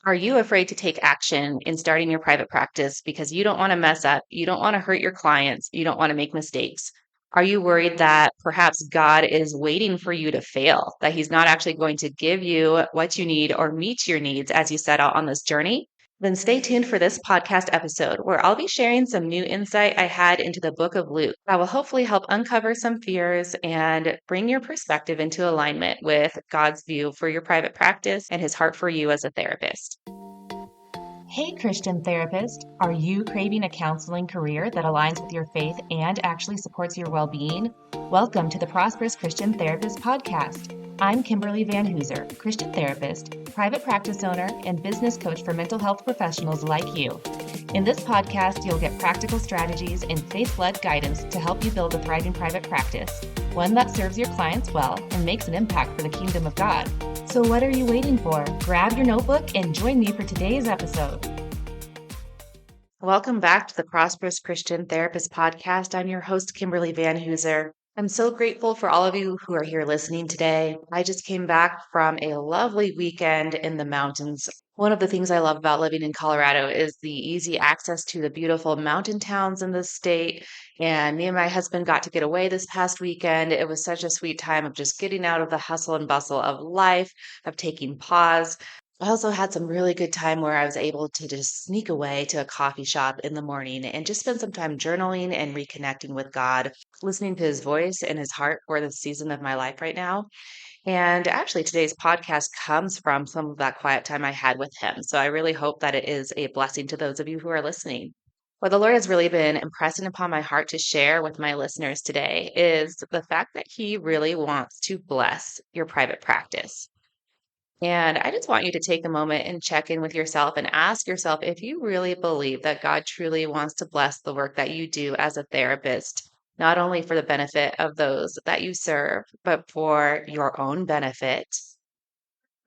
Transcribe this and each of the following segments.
Are you afraid to take action in starting your private practice because you don't want to mess up? You don't want to hurt your clients. You don't want to make mistakes. Are you worried that perhaps God is waiting for you to fail, that He's not actually going to give you what you need or meet your needs as you set out on this journey? Then stay tuned for this podcast episode where I'll be sharing some new insight I had into the book of Luke that will hopefully help uncover some fears and bring your perspective into alignment with God's view for your private practice and His heart for you as a therapist. Hey, Christian therapist, are you craving a counseling career that aligns with your faith and actually supports your well being? Welcome to the Prosperous Christian Therapist Podcast. I'm Kimberly Van Hooser, Christian therapist, private practice owner, and business coach for mental health professionals like you. In this podcast, you'll get practical strategies and faith led guidance to help you build a thriving private practice, one that serves your clients well and makes an impact for the kingdom of God. So, what are you waiting for? Grab your notebook and join me for today's episode. Welcome back to the Prosperous Christian Therapist Podcast. I'm your host, Kimberly Van Hooser. I'm so grateful for all of you who are here listening today. I just came back from a lovely weekend in the mountains. One of the things I love about living in Colorado is the easy access to the beautiful mountain towns in the state. And me and my husband got to get away this past weekend. It was such a sweet time of just getting out of the hustle and bustle of life, of taking pause. I also had some really good time where I was able to just sneak away to a coffee shop in the morning and just spend some time journaling and reconnecting with God, listening to his voice and his heart for the season of my life right now. And actually, today's podcast comes from some of that quiet time I had with him. So I really hope that it is a blessing to those of you who are listening. What the Lord has really been impressing upon my heart to share with my listeners today is the fact that He really wants to bless your private practice. And I just want you to take a moment and check in with yourself and ask yourself if you really believe that God truly wants to bless the work that you do as a therapist, not only for the benefit of those that you serve, but for your own benefit.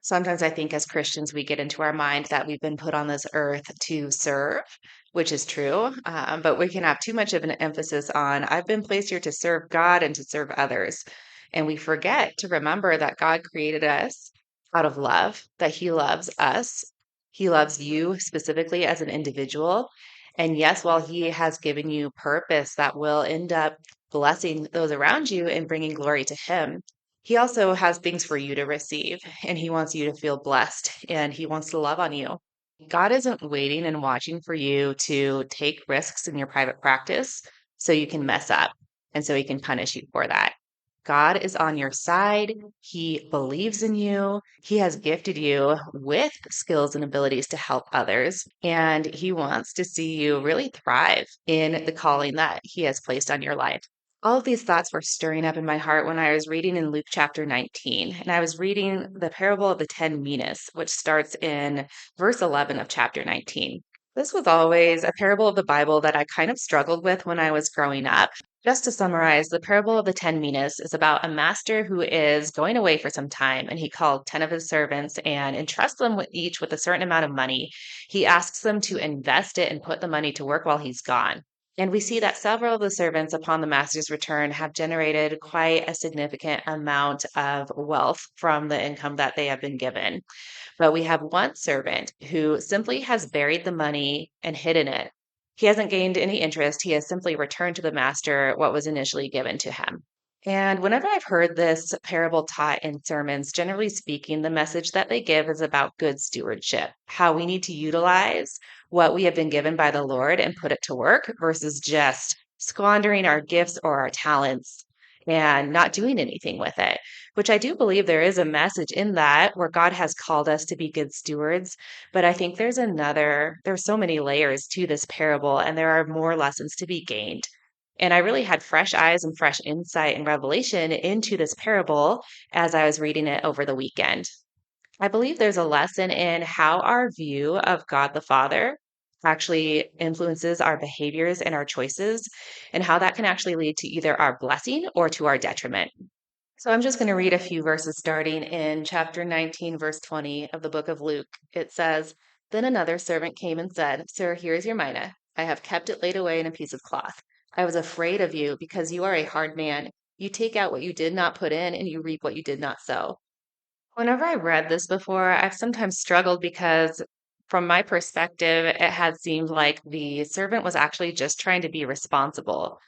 Sometimes I think as Christians, we get into our mind that we've been put on this earth to serve, which is true. But we can have too much of an emphasis on, I've been placed here to serve God and to serve others. And we forget to remember that God created us out of love, that He loves us. He loves you specifically as an individual. And yes, while He has given you purpose that will end up blessing those around you and bringing glory to Him, He also has things for you to receive, and He wants you to feel blessed, and He wants to love on you. God isn't waiting and watching for you to take risks in your private practice so you can mess up and so He can punish you for that. God is on your side. He believes in you. He has gifted you with skills and abilities to help others. And He wants to see you really thrive in the calling that He has placed on your life. All of these thoughts were stirring up in my heart when I was reading in Luke chapter 19. And I was reading the parable of the 10 minas, which starts in verse 11 of chapter 19. This was always a parable of the Bible that I kind of struggled with when I was growing up. Just to summarize, the parable of the 10 minas is about a master who is going away for some time, and he called 10 of his servants and entrusts them with each with a certain amount of money. He asks them to invest it and put the money to work while he's gone. And we see that several of the servants, upon the master's return, have generated quite a significant amount of wealth from the income that they have been given. But we have one servant who simply has buried the money and hidden it. He hasn't gained any interest. He has simply returned to the master what was initially given to him. And whenever I've heard this parable taught in sermons, generally speaking, the message that they give is about good stewardship, how we need to utilize what we have been given by the Lord and put it to work versus just squandering our gifts or our talents and not doing anything with it, which I do believe there is a message in that where God has called us to be good stewards. But I think there's so many layers to this parable, and there are more lessons to be gained. And I really had fresh eyes and fresh insight and revelation into this parable as I was reading it over the weekend. I believe there's a lesson in how our view of God the Father actually influences our behaviors and our choices, and how that can actually lead to either our blessing or to our detriment. So I'm just going to read a few verses starting in chapter 19, verse 20 of the book of Luke. It says, Then another servant came and said, Sir, here is your mina. I have kept it laid away in a piece of cloth. I was afraid of you because you are a hard man. You take out what you did not put in, and you reap what you did not sow. Whenever I read this before, I've sometimes struggled because From my perspective, it had seemed like the servant was actually just trying to be responsible.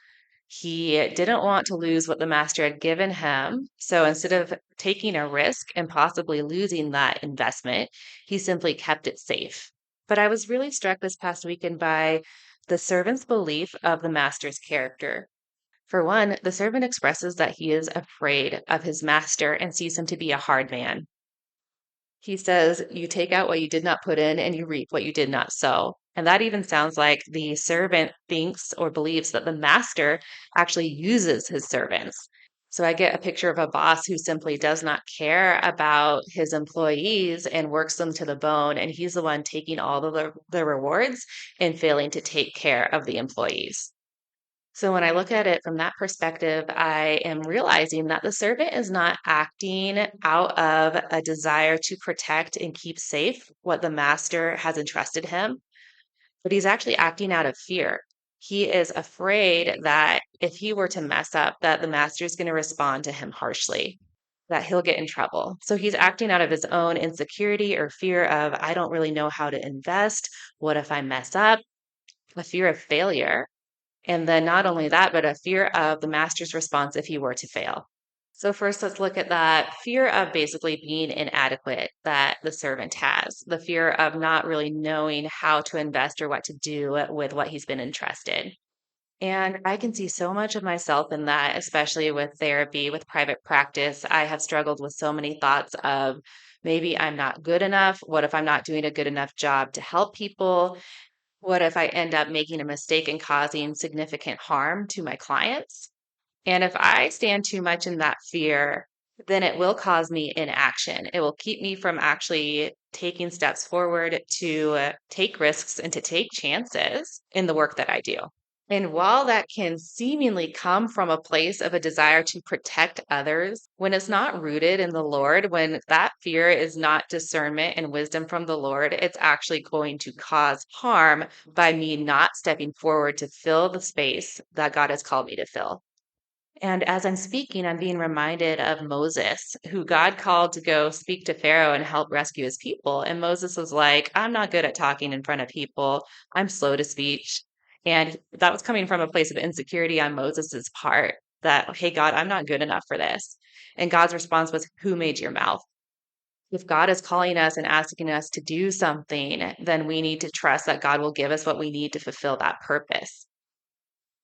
He didn't want to lose what the master had given him. So instead of taking a risk and possibly losing that investment, he simply kept it safe. But I was really struck this past weekend by the servant's belief of the master's character. For one, the servant expresses that he is afraid of his master and sees him to be a hard man. He says, "You take out what you did not put in, and you reap what you did not sow." And that even sounds like the servant thinks or believes that the master actually uses his servants. So I get a picture of a boss who simply does not care about his employees and works them to the bone. And he's the one taking all the rewards and failing to take care of the employees. So when I look at it from that perspective, I am realizing that the servant is not acting out of a desire to protect and keep safe what the master has entrusted him, but he's actually acting out of fear. He is afraid that if he were to mess up, that the master is going to respond to him harshly, that he'll get in trouble. So he's acting out of his own insecurity or fear of, I don't really know how to invest. What if I mess up? A fear of failure. And then not only that, but a fear of the master's response if he were to fail. So first, let's look at that fear of basically being inadequate that the servant has, the fear of not really knowing how to invest or what to do with what he's been entrusted. And I can see so much of myself in that, especially with therapy, with private practice. I have struggled with so many thoughts of maybe I'm not good enough. What if I'm not doing a good enough job to help people? What if I end up making a mistake and causing significant harm to my clients? And if I stand too much in that fear, then it will cause me inaction. It will keep me from actually taking steps forward to take risks and to take chances in the work that I do. And while that can seemingly come from a place of a desire to protect others, when it's not rooted in the Lord, when that fear is not discernment and wisdom from the Lord, it's actually going to cause harm by me not stepping forward to fill the space that God has called me to fill. And as I'm speaking, I'm being reminded of Moses, who God called to go speak to Pharaoh and help rescue his people. And Moses was like, I'm not good at talking in front of people. I'm slow to speech. And that was coming from a place of insecurity on Moses's part that, hey, God, I'm not good enough for this. And God's response was, who made your mouth? If God is calling us and asking us to do something, then we need to trust that God will give us what we need to fulfill that purpose.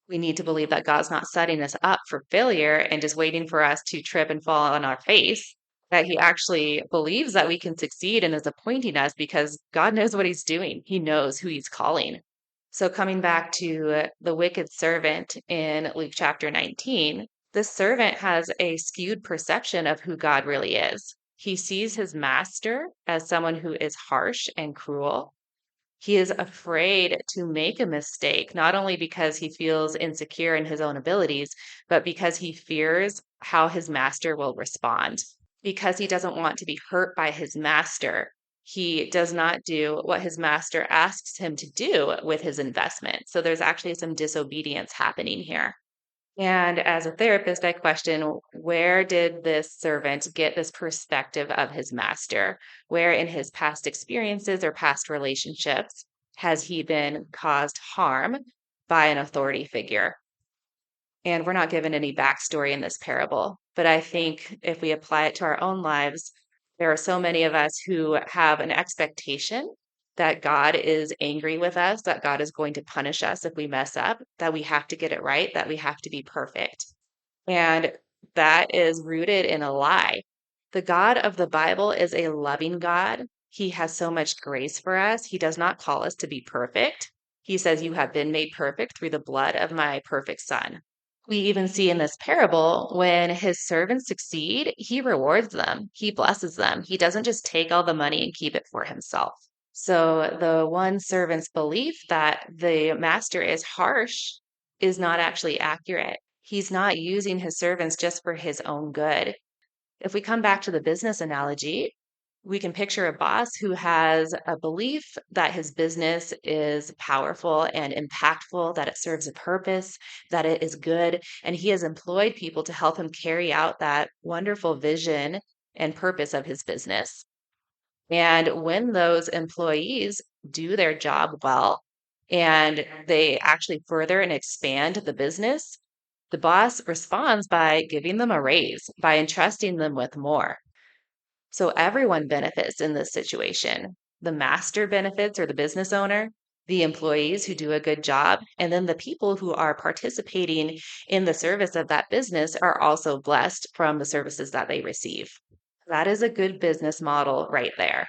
We need to believe that God's not setting us up for failure and just waiting for us to trip and fall on our face, that He actually believes that we can succeed and is appointing us because God knows what He's doing. He knows who He's calling. So, coming back to the wicked servant in Luke chapter 19, this servant has a skewed perception of who God really is. He sees his master as someone who is harsh and cruel. He is afraid to make a mistake, not only because he feels insecure in his own abilities, but because he fears how his master will respond. Because he doesn't want to be hurt by his master, he does not do what his master asks him to do with his investment. So there's actually some disobedience happening here. And as a therapist, I question where did this servant get this perspective of his master? Where in his past experiences or past relationships has he been caused harm by an authority figure? And we're not given any backstory in this parable. But I think if we apply it to our own lives, there are so many of us who have an expectation that God is angry with us, that God is going to punish us if we mess up, that we have to get it right, that we have to be perfect. And that is rooted in a lie. The God of the Bible is a loving God. He has so much grace for us. He does not call us to be perfect. He says, you have been made perfect through the blood of my perfect son. We even see in this parable when his servants succeed, he rewards them, he blesses them. He doesn't just take all the money and keep it for himself. So the one servant's belief that the master is harsh is not actually accurate. He's not using his servants just for his own good. If we come back to the business analogy, we can picture a boss who has a belief that his business is powerful and impactful, that it serves a purpose, that it is good, and he has employed people to help him carry out that wonderful vision and purpose of his business. And when those employees do their job well and they actually further and expand the business, the boss responds by giving them a raise, by entrusting them with more. So everyone benefits in this situation. The master benefits, or the business owner, the employees who do a good job, and then the people who are participating in the service of that business are also blessed from the services that they receive. That is a good business model right there.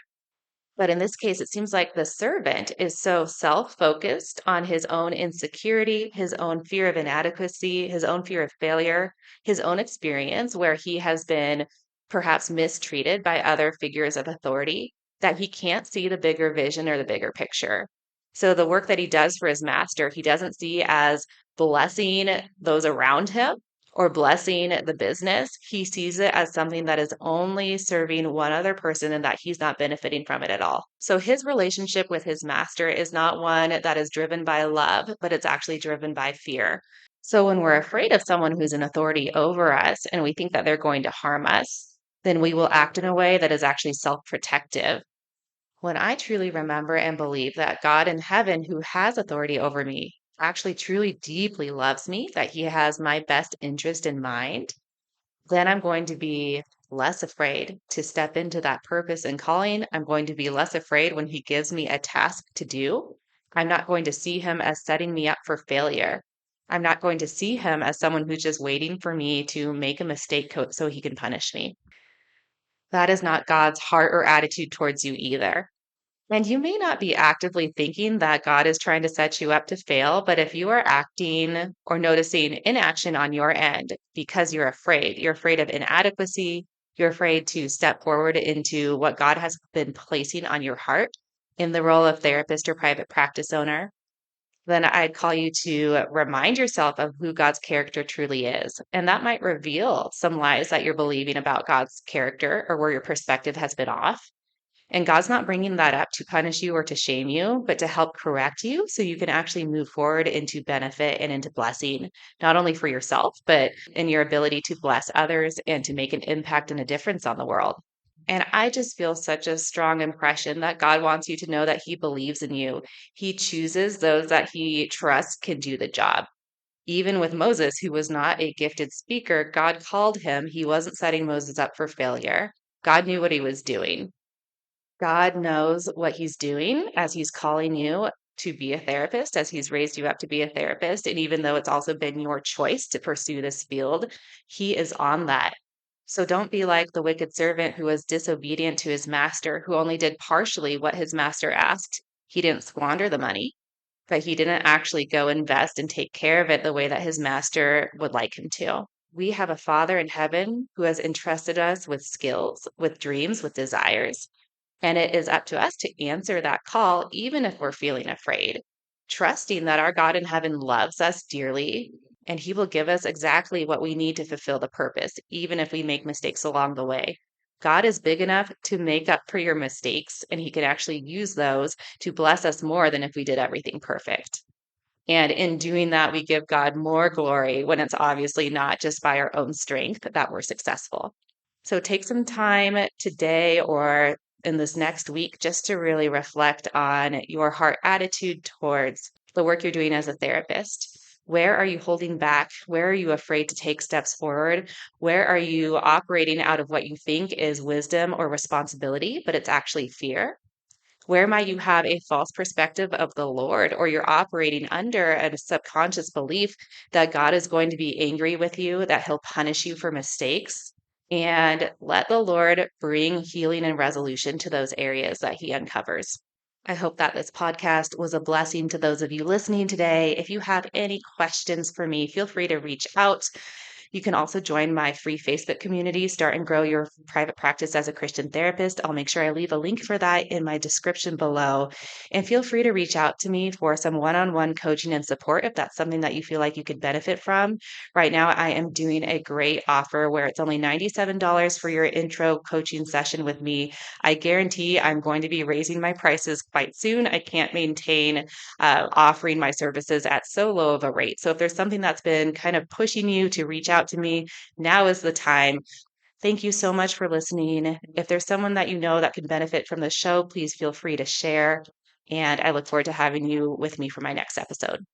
But in this case, it seems like the servant is so self focused on his own insecurity, his own fear of inadequacy, his own fear of failure, his own experience where he has been perhaps mistreated by other figures of authority, that he can't see the bigger vision or the bigger picture. So the work that he does for his master, he doesn't see as blessing those around him or blessing the business. He sees it as something that is only serving one other person and that he's not benefiting from it at all. So his relationship with his master is not one that is driven by love, but it's actually driven by fear. So when we're afraid of someone who's an authority over us and we think that they're going to harm us, then we will act in a way that is actually self protective. When I truly remember and believe that God in heaven, who has authority over me, actually truly deeply loves me, that he has my best interest in mind, then I'm going to be less afraid to step into that purpose and calling. I'm going to be less afraid when he gives me a task to do. I'm not going to see him as setting me up for failure. I'm not going to see him as someone who's just waiting for me to make a mistake so he can punish me. That is not God's heart or attitude towards you either. And you may not be actively thinking that God is trying to set you up to fail, but if you are acting or noticing inaction on your end because you're afraid of inadequacy, you're afraid to step forward into what God has been placing on your heart in the role of therapist or private practice owner, then I'd call you to remind yourself of who God's character truly is. And that might reveal some lies that you're believing about God's character or where your perspective has been off. And God's not bringing that up to punish you or to shame you, but to help correct you so you can actually move forward into benefit and into blessing, not only for yourself, but in your ability to bless others and to make an impact and a difference on the world. And I just feel such a strong impression that God wants you to know that He believes in you. He chooses those that He trusts can do the job. Even with Moses, who was not a gifted speaker, God called him. He wasn't setting Moses up for failure. God knew what He was doing. God knows what he's doing as he's calling you to be a therapist, as he's raised you up to be a therapist. And even though it's also been your choice to pursue this field, he is on that. So don't be like the wicked servant who was disobedient to his master, who only did partially what his master asked. He didn't squander the money, but he didn't actually go invest and take care of it the way that his master would like him to. We have a Father in heaven who has entrusted us with skills, with dreams, with desires. And it is up to us to answer that call, even if we're feeling afraid, trusting that our God in heaven loves us dearly and he will give us exactly what we need to fulfill the purpose, even if we make mistakes along the way. God is big enough to make up for your mistakes, and he can actually use those to bless us more than if we did everything perfect. And in doing that, we give God more glory when it's obviously not just by our own strength that we're successful. So take some time today or in this next week just to really reflect on your heart attitude towards the work you're doing as a therapist. Where are you holding back? Where are you afraid to take steps forward? Where are you operating out of what you think is wisdom or responsibility, but it's actually fear? Where might you have a false perspective of the Lord, or you're operating under a subconscious belief that God is going to be angry with you, that he'll punish you for mistakes? And let the Lord bring healing and resolution to those areas that he uncovers. I hope that this podcast was a blessing to those of you listening today. If you have any questions for me, feel free to reach out. You can also join my free Facebook community, Start and Grow Your Private Practice as a Christian Therapist. I'll make sure I leave a link for that in my description below. And feel free to reach out to me for some one-on-one coaching and support if that's something that you feel like you could benefit from. Right now, I am doing a great offer where it's only $97 for your intro coaching session with me. I guarantee I'm going to be raising my prices quite soon. I can't maintain offering my services at so low of a rate. So if there's something that's been kind of pushing you to reach out to me, now is the time. Thank you so much for listening. If there's someone that you know that can benefit from the show, please feel free to share. And I look forward to having you with me for my next episode.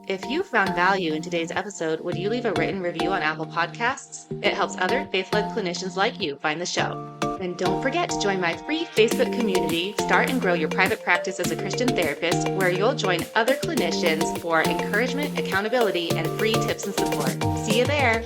If you found value in today's episode, would you leave a written review on Apple Podcasts? It helps other faith-led clinicians like you find the show. And don't forget to join my free Facebook community, Start and Grow Your Private Practice as a Christian Therapist, where you'll join other clinicians for encouragement, accountability, and free tips and support. See you there.